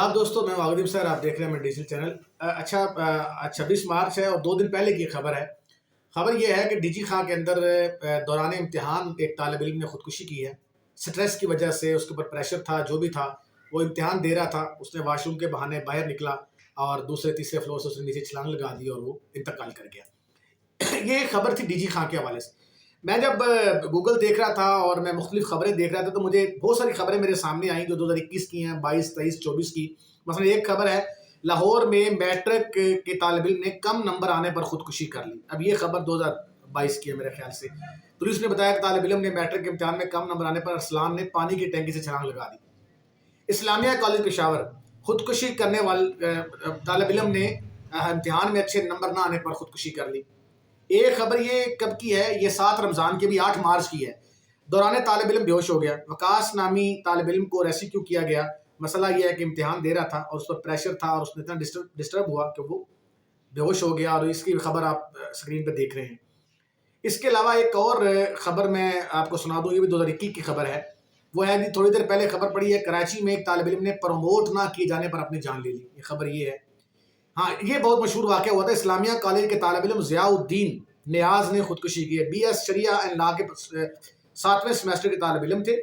آداب دوستو، میں واغدیم سر، آپ دیکھ رہے ہیں میں ڈیجیٹل چینل۔ اچھا 26 مارچ ہے اور 2 دن پہلے کی خبر ہے۔ خبر یہ ہے کہ ڈی جی خاں کے اندر دوران امتحان ایک طالب علم نے خودکشی کی ہے۔ سٹریس کی وجہ سے اس کے اوپر پریشر تھا، جو بھی تھا، وہ امتحان دے رہا تھا، اس نے واش روم کے بہانے باہر نکلا اور دوسرے تیسرے فلور سے اس نے نیچے چھلانگ لگا دی اور وہ انتقال کر گیا۔ یہ خبر تھی ڈی جی خاں کے حوالے سے۔ میں جب گوگل دیکھ رہا تھا اور میں مختلف خبریں دیکھ رہا تھا تو مجھے بہت ساری خبریں میرے سامنے آئیں جو 2021 کی ہیں، 22، 23، 24 کی۔ مثلا ایک خبر ہے لاہور میں میٹرک کے طالب علم نے کم نمبر آنے پر خودکشی کر لی۔ اب یہ خبر 2022 کی ہے میرے خیال سے۔ پولیس نے بتایا کہ طالب علم نے میٹرک کے امتحان میں کم نمبر آنے پر ارسلان نے پانی کی ٹینکی سے چھلانگ لگا دی۔ اسلامیہ کالج پشاور، خودکشی کرنے والے طالب علم نے امتحان میں اچھے نمبر نہ آنے پر خودکشی کر لی۔ ایک خبر یہ کب کی ہے، یہ 7 رمضان کی بھی 8 مارچ کی ہے۔ دوران طالب علم بے ہوش ہو گیا۔ وقاص نامی طالب علم کو ریسکیو کیا گیا۔ مسئلہ یہ ہے کہ امتحان دے رہا تھا اور اس پر پریشر تھا اور اس نے اتنا ڈسٹرب ہوا کہ وہ بے ہوش ہو گیا، اور اس کی خبر آپ اسکرین پہ دیکھ رہے ہیں۔ اس کے علاوہ ایک اور خبر میں آپ کو سنا دوں، یہ بھی 2021 کی خبر ہے۔ وہ ہے کہ تھوڑی دیر پہلے خبر پڑی ہے کراچی میں ایک طالب علم نے پروموٹ نہ کیے جانے پر اپنی جان لے لی۔ یہ خبر یہ ہے۔ ہاں، یہ بہت مشہور واقعہ ہوا تھا۔ اسلامیہ کالج کے طالب علم ضیاء الدین نیاز نے خودکشی کی ہے۔ بی ایس شریعہ اینڈ لا کے 7ویں سیمسٹر کے طالب علم تھے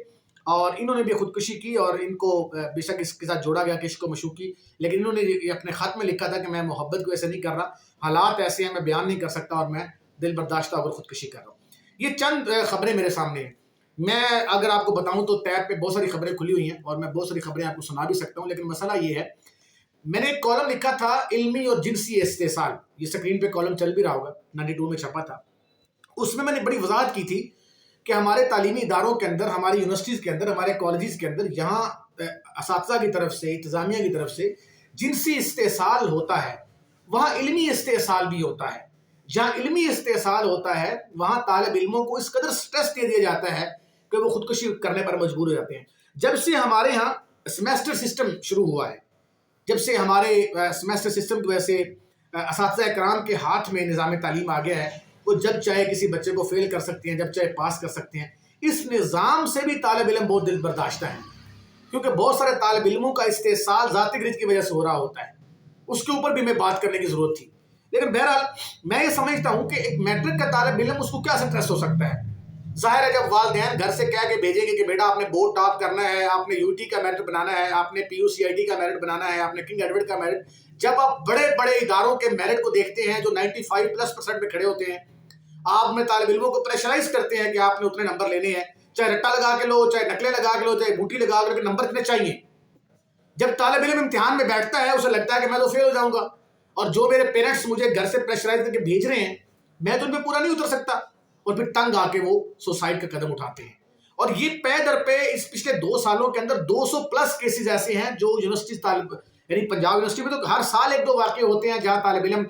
اور انہوں نے بھی خودکشی کی، اور ان کو بے شک اس کے ساتھ جوڑا گیا کہ عشق و مشوقی، لیکن انہوں نے یہ اپنے خط میں لکھا تھا کہ میں محبت کو ایسے نہیں کر رہا، حالات ایسے ہیں، میں بیان نہیں کر سکتا اور میں دل برداشتہ ہو کر خودکشی کر رہا ہوں۔ یہ چند خبریں میرے سامنے ہیں۔ میں اگر آپ کو بتاؤں تو ٹیب پہ بہت ساری خبریں کھلی ہوئی ہیں اور میں بہت ساری خبریں آپ کو سنا بھی سکتا ہوں، لیکن مسئلہ یہ ہے، میں نے ایک کالم لکھا تھا علمی اور جنسی استحصال، یہ سکرین پہ کالم چل بھی رہا ہوگا، 92 میں چھپا تھا۔ اس میں نے بڑی وضاحت کی تھی کہ ہمارے تعلیمی اداروں کے اندر، ہماری یونیورسٹیز کے اندر، ہمارے کالجز کے اندر، یہاں اساتذہ کی طرف سے، انتظامیہ کی طرف سے جنسی استحصال ہوتا ہے، وہاں علمی استحصال بھی ہوتا ہے۔ جہاں علمی استحصال ہوتا ہے وہاں طالب علموں کو اس قدر سٹریس دے دیا جاتا ہے کہ وہ خودکشی کرنے پر مجبور ہو جاتے ہیں۔ جب سے ہمارے ہاں سیمیسٹر سسٹم شروع ہوا ہے، جب سے ہمارے سیمیسٹر سسٹم کی وجہ سے اساتذہ کرام کے ہاتھ میں نظام تعلیم آ گیا ہے، وہ جب چاہے کسی بچے کو فیل کر سکتے ہیں، جب چاہے پاس کر سکتے ہیں۔ اس نظام سے بھی طالب علم بہت دل برداشتہ ہیں، کیونکہ بہت سارے طالب علموں کا استحصال ذاتی غرض کی وجہ سے ہو رہا ہوتا ہے۔ اس کے اوپر بھی میں بات کرنے کی ضرورت تھی، لیکن بہرحال میں یہ سمجھتا ہوں کہ ایک میٹرک کا طالب علم، اس کو کیا سٹریس ہو سکتا ہے؟ ظاہر ہے جب والدین گھر سے کہہ کے بھیجیں گے کہ بیٹا آپ نے بورڈ ٹاپ کرنا ہے، آپ نے یو ٹی کا میرٹ بنانا ہے، آپ نے P U C I T کا میرٹ بنانا ہے، آپ نے کنگ ایڈورڈ کا میرٹ، جب آپ بڑے بڑے اداروں کے میرٹ کو دیکھتے ہیں جو 95+% پہ کھڑے ہوتے ہیں، آپ میں طالب علموں کو پریشرائز کرتے ہیں کہ آپ نے اتنے نمبر لینے ہیں، چاہے رٹا لگا کے لو، چاہے نقلیں لگا کے لو، چاہے بوٹی لگا کے لو، نمبر کتنے چاہیے۔ جب طالب علم امتحان میں بیٹھتا ہے اسے لگتا ہے کہ میں تو فیل ہو جاؤں گا، اور جو میرے پیرنٹس مجھے گھر سے پریشرائز کر کے بھیج رہے ہیں میں تو ان پہ پورا نہیں اتر سکتا، اور پھر تنگ آ کے وہ سوسائڈ کا قدم اٹھاتے ہیں۔ اور یہ پے در پہ اس پچھلے 2 سالوں کے اندر 200+ کیسز ایسے ہیں جو یونیورسٹی یعنی پنجاب یونیورسٹی میں تو ہر سال 1-2 واقعے ہوتے ہیں جہاں طالب علم،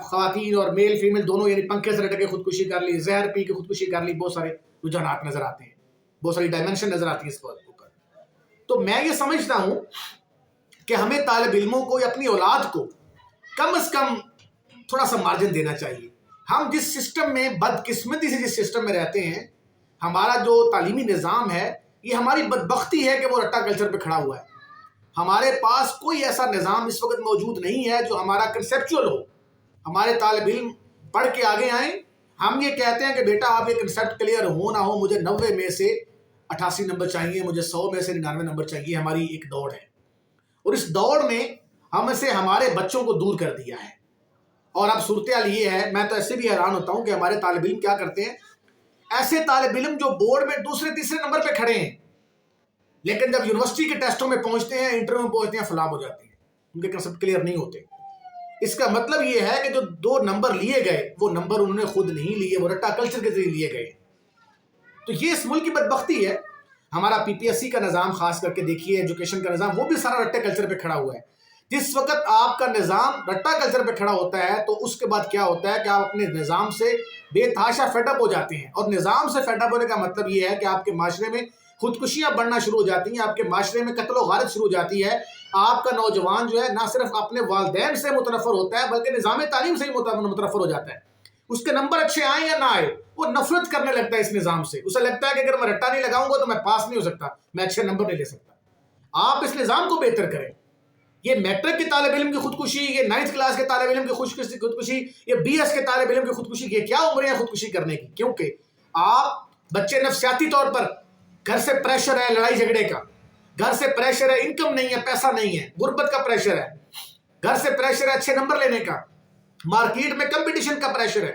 خواتین اور میل فیمیل دونوں، یعنی پنکھے سے لٹک کے خودکشی کر لی، زہر پی کے خودکشی کر لی۔ بہت سارے رجحانات نظر آتے ہیں، بہت ساری ڈائمینشن نظر آتی ہے اس بات پر۔ تو میں یہ سمجھتا ہوں کہ ہمیں طالب علموں کو یا اپنی اولاد کو کم از کم تھوڑا سا مارجن دینا چاہیے۔ ہم جس سسٹم میں، بدقسمتی سے جس سسٹم میں رہتے ہیں، ہمارا جو تعلیمی نظام ہے، یہ ہماری بدبختی ہے کہ وہ رٹا کلچر پہ کھڑا ہوا ہے۔ ہمارے پاس کوئی ایسا نظام اس وقت موجود نہیں ہے جو ہمارا کنسیپچول ہو۔ ہمارے طالب علم پڑھ کے آگے آئیں، ہم یہ کہتے ہیں کہ بیٹا آپ یہ کنسیپٹ کلیئر ہو نہ ہو، مجھے 90 میں سے 88 نمبر چاہیے، مجھے 100 میں سے 99 نمبر چاہیے۔ ہماری ایک دوڑ ہے، اور اس دوڑ میں ہم سے ہمارے بچوں کو دور کر دیا ہے۔ اور اب صورتحال یہ ہے، میں تو ایسے بھی حیران ہوتا ہوں کہ ہمارے طالب علم کیا کرتے ہیں۔ ایسے طالب علم جو بورڈ میں 2-3 نمبر پہ کھڑے ہیں، لیکن جب یونیورسٹی کے ٹیسٹوں میں پہنچتے ہیں، انٹرویو میں پہنچتے ہیں، فلاب ہو جاتے ہیں، ان کے کنسپٹ کلیئر نہیں ہوتے۔ اس کا مطلب یہ ہے کہ جو 2 نمبر لیے گئے وہ نمبر انہوں نے خود نہیں لیے، وہ رٹا کلچر کے ذریعے لیے گئے۔ تو یہ اس ملک کی بدبختی ہے۔ ہمارا پی پی ایس سی کا نظام خاص کر کے دیکھیے، ایجوکیشن کا نظام، وہ بھی سارا رٹے کلچر پہ کھڑا ہوا ہے۔ جس وقت آپ کا نظام رٹا کلچر پہ کھڑا ہوتا ہے تو اس کے بعد کیا ہوتا ہے کہ آپ اپنے نظام سے بے تحاشا فیڈ اپ ہو جاتے ہیں، اور نظام سے فیڈ اپ ہونے کا مطلب یہ ہے کہ آپ کے معاشرے میں خودکشیاں بڑھنا شروع ہو جاتی ہیں، آپ کے معاشرے میں قتل و غارت شروع ہو جاتی ہے۔ آپ کا نوجوان جو ہے نہ صرف اپنے والدین سے متنفر ہوتا ہے بلکہ نظام تعلیم سے ہی متنفر ہو جاتا ہے۔ اس کے نمبر اچھے آئیں یا نہ آئے، وہ نفرت کرنے لگتا ہے اس نظام سے۔ اسے لگتا ہے کہ اگر میں رٹا نہیں لگاؤں گا تو میں پاس نہیں ہو سکتا، میں اچھے نمبر نہیں لے سکتا۔ آپ اس نظام کو بہتر کریں، یہ میٹرک کے طالب علم کی خودکشی، یہ 9th کلاس کے طالب علم کی خودکشی، یہ BS کے طالب علم کی خودکشی کی کیا عمریں ہیں خودکشی کرنے کی؟ کیونکہ آپ بچے نفسیاتی طور پر گھر سے پریشر ہے لڑائی جھگڑے کا، گھر سے پریشر ہے انکم نہیں ہے، پیسہ نہیں ہے، غربت کا پریشر ہے، گھر سے پریشر ہے اچھے نمبر لینے کا، مارکیٹ میں کمپٹیشن کا پریشر ہے.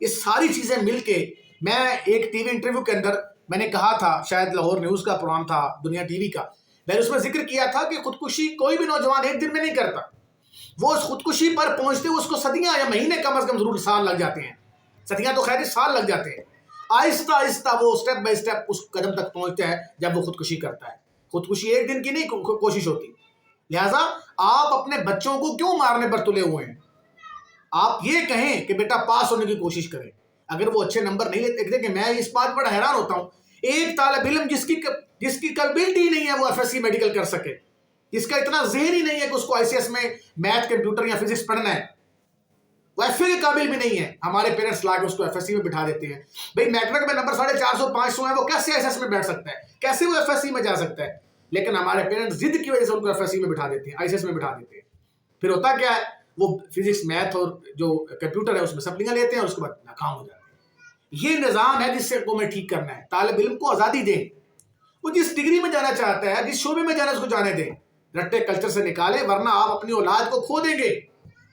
یہ ساری چیزیں مل کے میں ایک ٹی وی انٹرویو کے اندر میں نے کہا تھا، شاید لاہور نیوز کا پروگرام تھا، دنیا ٹی وی کا، میں نے اس میں ذکر کیا تھا کہ خودکشی کوئی بھی نوجوان ایک دن میں نہیں کرتا، وہ اس خودکشی پر پہنچتے اس کو صدیاں یا مہینے کم از کم ضرور سال لگ جاتے ہیں، صدیاں تو خیر سال لگ جاتے ہیں. آہستہ آہستہ وہ سٹیپ بائی سٹیپ اس قدم تک پہنچتا ہے جب وہ خودکشی کرتا ہے. خودکشی ایک دن کی نہیں کوشش ہوتی. لہٰذا آپ اپنے بچوں کو کیوں مارنے پر تلے ہوئے ہیں؟ آپ یہ کہیں کہ بیٹا پاس ہونے کی کوشش کریں. اگر وہ اچھے نمبر نہیں لیتے، دیکھیں میں اس بات پر حیران ہوتا ہوں، ایک طالب علم جس کی کیپیبلٹی نہیں ہے وہ FSC میڈیکل کر سکے، جس کا اتنا ذہن ہی نہیں ہے کہ اس کو ICS میں میتھ کمپیوٹر یا فزکس پڑھنا ہے، وہ FA کے قابل بھی نہیں ہے، ہمارے پیرنٹس لا کے اس کو FSC میں بٹھا دیتے ہیں. بھائی میٹرک میں نمبر 450 500 ہے، وہ کیسے ICS میں بیٹھ سکتا ہے، کیسے وہ FSC میں جا سکتا ہے؟ لیکن ہمارے پیرنٹس ضد کی وجہ سے ان کو FSC میں بٹھا دیتے ہیں، ICS میں بٹھا دیتے ہیں. پھر ہوتا کیا ہے، وہ فزکس میتھ اور جو کمپیوٹر ہے اس میں سپلیاں لیتے ہیں اور اس کے بعد ناکام ہو جاتے ہیں. یہ نظام ہے جس سے کو میں ٹھیک کرنا ہے. طالب علم کو آزادی دیں، وہ جس ڈگری میں جانا چاہتا ہے، جس شعبے میں جانا اس کو جانے دیں، رٹے کلچر سے نکالے، ورنہ آپ اپنی اولاد کو کھو دیں گے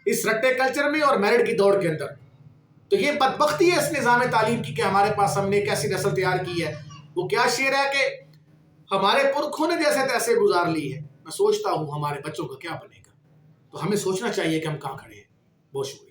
اس رٹے کلچر میں اور میرٹ کی دوڑ کے اندر. تو یہ بدبختی ہے اس نظام تعلیم کی کہ ہمارے پاس ہم نے ایک ایسی نسل تیار کی ہے. وہ کیا شعر ہے کہ ہمارے پرکھوں نے جیسے تیسے گزار لی ہے، میں سوچتا ہوں ہمارے بچوں کا کیا بنے گا. تو ہمیں سوچنا چاہیے کہ ہم کہاں کھڑے ہیں. بہت شکریہ.